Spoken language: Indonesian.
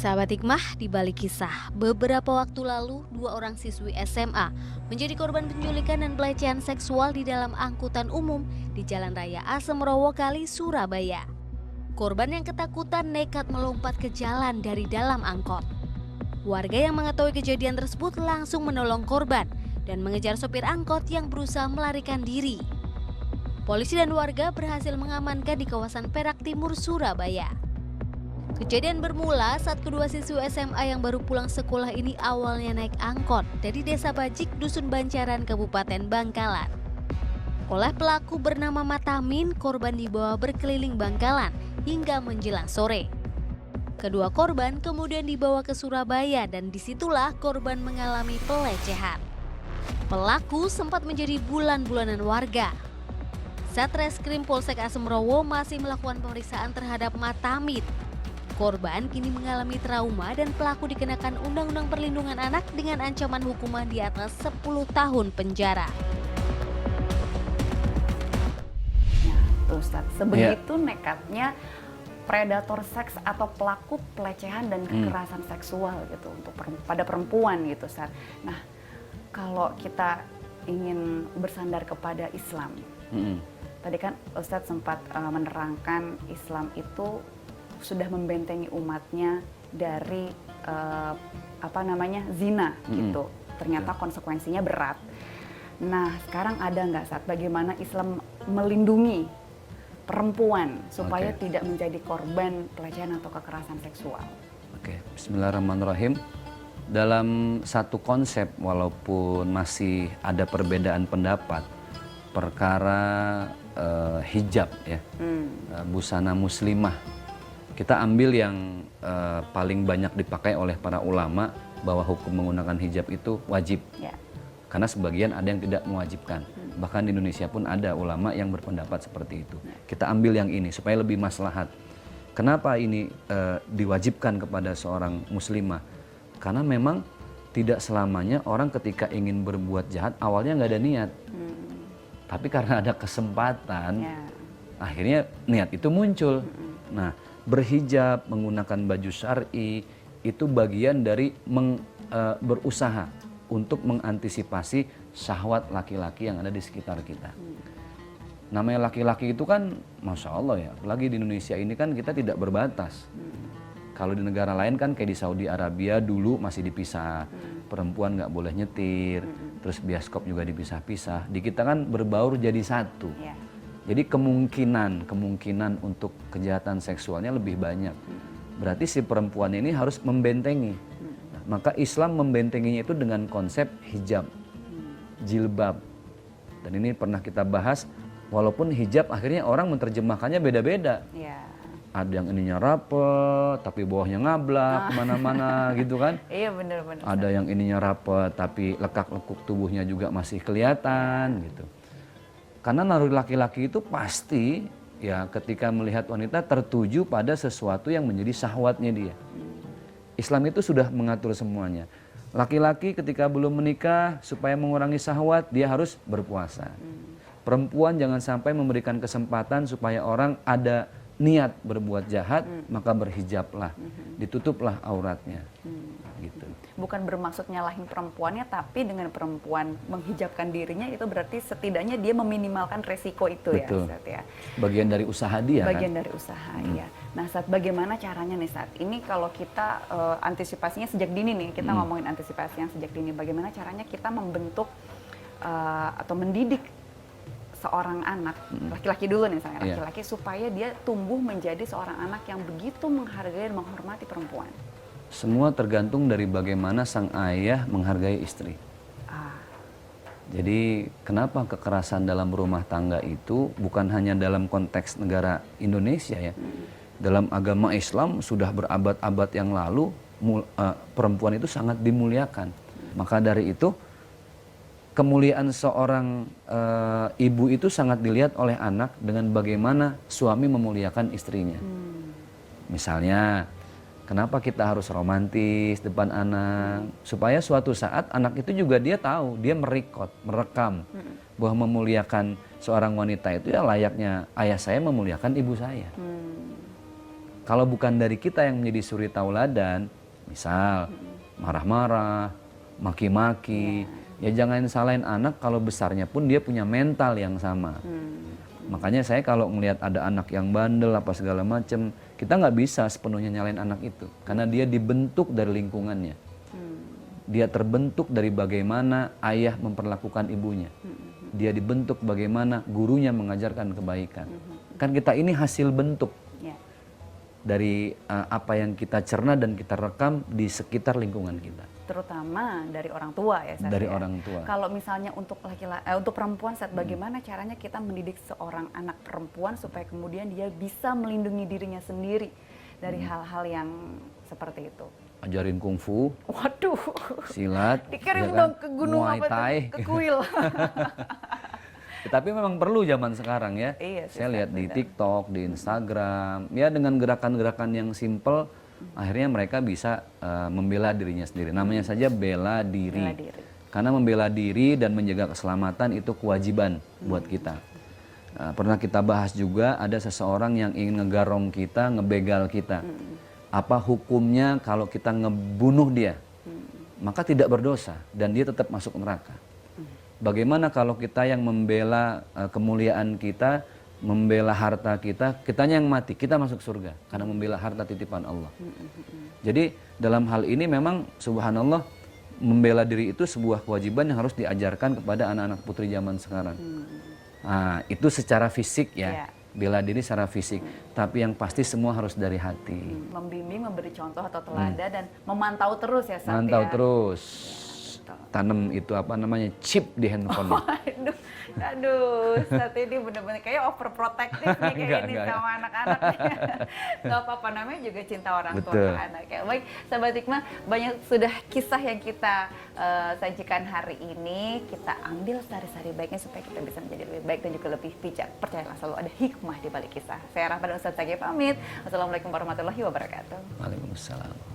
Sahabat Hikmah, di balik kisah, beberapa waktu lalu dua orang siswi SMA menjadi korban penculikan dan pelecehan seksual di dalam angkutan umum di Jalan Raya Asemrowo Kali, Surabaya. Korban yang ketakutan nekat melompat ke jalan dari dalam angkot. Warga yang mengetahui kejadian tersebut langsung menolong korban dan mengejar sopir angkot yang berusaha melarikan diri. Polisi dan warga berhasil mengamankan di kawasan Perak Timur, Surabaya. Kejadian bermula saat kedua siswi SMA yang baru pulang sekolah ini awalnya naik angkot dari Desa Bajik, Dusun Bancaran, Kabupaten Bangkalan. Oleh pelaku bernama Matamin, korban dibawa berkeliling Bangkalan hingga menjelang sore. Kedua korban kemudian dibawa ke Surabaya dan disitulah korban mengalami pelecehan. Pelaku sempat menjadi bulan-bulanan warga. Satreskrim Polsek Asemrowo masih melakukan pemeriksaan terhadap Matamin. Korban kini mengalami trauma dan pelaku dikenakan Undang-Undang Perlindungan Anak dengan ancaman hukuman di atas 10 tahun penjara. Tuh, Ustaz, sebegitu nekatnya predator seks atau pelaku pelecehan dan kekerasan seksual gitu untuk pada perempuan gitu, Ustaz. Nah, kalau kita ingin bersandar kepada Islam, tadi kan Ustaz sempat menerangkan Islam itu sudah membentengi umatnya dari zina gitu. Ternyata konsekuensinya berat. Nah, sekarang ada nggak saat bagaimana Islam melindungi perempuan supaya tidak menjadi korban pelecehan atau kekerasan seksual? Bismillahirrahmanirrahim. Dalam satu konsep, walaupun masih ada perbedaan pendapat, perkara hijab ya, busana muslimah, kita ambil yang paling banyak dipakai oleh para ulama bahwa hukum menggunakan hijab itu wajib. Karena sebagian ada yang tidak mewajibkan. Bahkan di Indonesia pun ada ulama yang berpendapat seperti itu. Kita ambil yang ini supaya lebih maslahat. Kenapa ini diwajibkan kepada seorang muslimah? Karena memang tidak selamanya orang ketika ingin berbuat jahat awalnya nggak ada niat. Tapi karena ada kesempatan, akhirnya niat itu muncul. Nah, berhijab, menggunakan baju syar'i itu bagian dari berusaha untuk mengantisipasi syahwat laki-laki yang ada di sekitar kita. Namanya laki-laki itu kan, Masya Allah ya, apalagi di Indonesia ini kan kita tidak berbatas. Kalau di negara lain kan kayak di Saudi Arabia dulu masih dipisah, perempuan nggak boleh nyetir, terus bioskop juga dipisah-pisah. Di kita kan berbaur jadi satu. Jadi kemungkinan untuk kejahatan seksualnya lebih banyak. Berarti si perempuan ini harus membentengi. Nah, maka Islam membentenginya itu dengan konsep hijab, jilbab. Dan ini pernah kita bahas, walaupun hijab akhirnya orang menerjemahkannya beda-beda. Ada yang ininya rapet, tapi bawahnya ngablak kemana-mana gitu kan. Iya, benar-benar. Ada yang ininya rapet, tapi lekak-lekuk tubuhnya juga masih kelihatan gitu. Karena naluri laki-laki itu pasti ya ketika melihat wanita tertuju pada sesuatu yang menjadi syahwatnya dia. Islam itu sudah mengatur semuanya. Laki-laki ketika belum menikah supaya mengurangi syahwat dia harus berpuasa. Perempuan jangan sampai memberikan kesempatan supaya orang ada niat berbuat jahat, maka berhijablah, ditutuplah auratnya. Gitu. Bukan bermaksud nyalahin perempuannya, tapi dengan perempuan menghijabkan dirinya itu berarti setidaknya dia meminimalkan resiko itu. Betul. Ya, Ustaz ya. Bagian dari usaha dia. Bagian kan? dari usaha, ya. Nah, Ustaz, bagaimana caranya nih saat ini kalau kita antisipasinya sejak dini nih, kita ngomongin antisipasi yang sejak dini, bagaimana caranya kita membentuk atau mendidik seorang anak, laki-laki dulu nih misalnya, laki-laki supaya dia tumbuh menjadi seorang anak yang begitu menghargai dan menghormati perempuan. Semua tergantung dari bagaimana sang ayah menghargai istri. Jadi kenapa kekerasan dalam rumah tangga itu bukan hanya dalam konteks negara Indonesia ya. Dalam agama Islam sudah berabad-abad yang lalu perempuan itu sangat dimuliakan. Maka dari itu kemuliaan seorang ibu itu sangat dilihat oleh anak dengan bagaimana suami memuliakan istrinya. Misalnya, kenapa kita harus romantis depan anak? Supaya suatu saat anak itu juga dia tahu, dia merekam bahwa memuliakan seorang wanita itu ya layaknya ayah saya memuliakan ibu saya. Kalau bukan dari kita yang menjadi suri tauladan, misal marah-marah, maki-maki, ya jangan salahin anak kalau besarnya pun dia punya mental yang sama. Makanya saya kalau melihat ada anak yang bandel apa segala macam, kita nggak bisa sepenuhnya nyalain anak itu, karena dia dibentuk dari lingkungannya. Dia terbentuk dari bagaimana ayah memperlakukan ibunya. Dia dibentuk bagaimana gurunya mengajarkan kebaikan. Kan kita ini hasil bentuk dari apa yang kita cerna dan kita rekam di sekitar lingkungan kita. Terutama dari orang tua ya, Seth, Dari ya? orang tua. Kalau misalnya untuk untuk perempuan, Seth, bagaimana caranya kita mendidik seorang anak perempuan supaya kemudian dia bisa melindungi dirinya sendiri dari hal-hal yang seperti itu? Ajarin kungfu, Waduh, silat, dikirim ya kan? dong ke gunung Muay apa Thai. tuh, ke kuil. Tapi memang perlu zaman sekarang ya. Iya sih, Saya lihat di benar. TikTok, di Instagram, ya dengan gerakan-gerakan yang simple, akhirnya mereka bisa membela dirinya sendiri. Namanya saja bela diri. Bela diri. Karena membela diri dan menjaga keselamatan itu kewajiban buat kita. Pernah kita bahas juga ada seseorang yang ingin ngegarong kita, ngebegal kita. Apa hukumnya kalau kita ngebunuh dia? Maka tidak berdosa dan dia tetap masuk neraka. Bagaimana kalau kita yang membela kemuliaan kita, membela harta kita, kitanya yang mati, kita masuk surga karena membela harta titipan Allah. Jadi dalam hal ini memang subhanallah, membela diri itu sebuah kewajiban yang harus diajarkan kepada anak-anak putri zaman sekarang. Nah, itu secara fisik ya, bela diri secara fisik. Tapi yang pasti semua harus dari hati. Membimbing, memberi contoh atau teladan dan memantau terus ya, Seth, Mantau ya? terus. Tanam itu apa namanya, chip di handphone. Aduh, aduh, saat ini benar-benar kayak overprotective nih kayak ini sama anak-anak. Gak apa-apa, namanya juga cinta orang tua Betul. ke anak. Ya, baik, sahabat Hikmah, banyak sudah kisah yang kita sajikan hari ini. Kita ambil sari-sari baiknya supaya kita bisa menjadi lebih baik dan juga lebih bijak. Percayalah, selalu ada hikmah di balik kisah. Saya Rahma dan Ustaz Zaki pamit. Wassalamualaikum warahmatullahi wabarakatuh. Waalaikumsalam.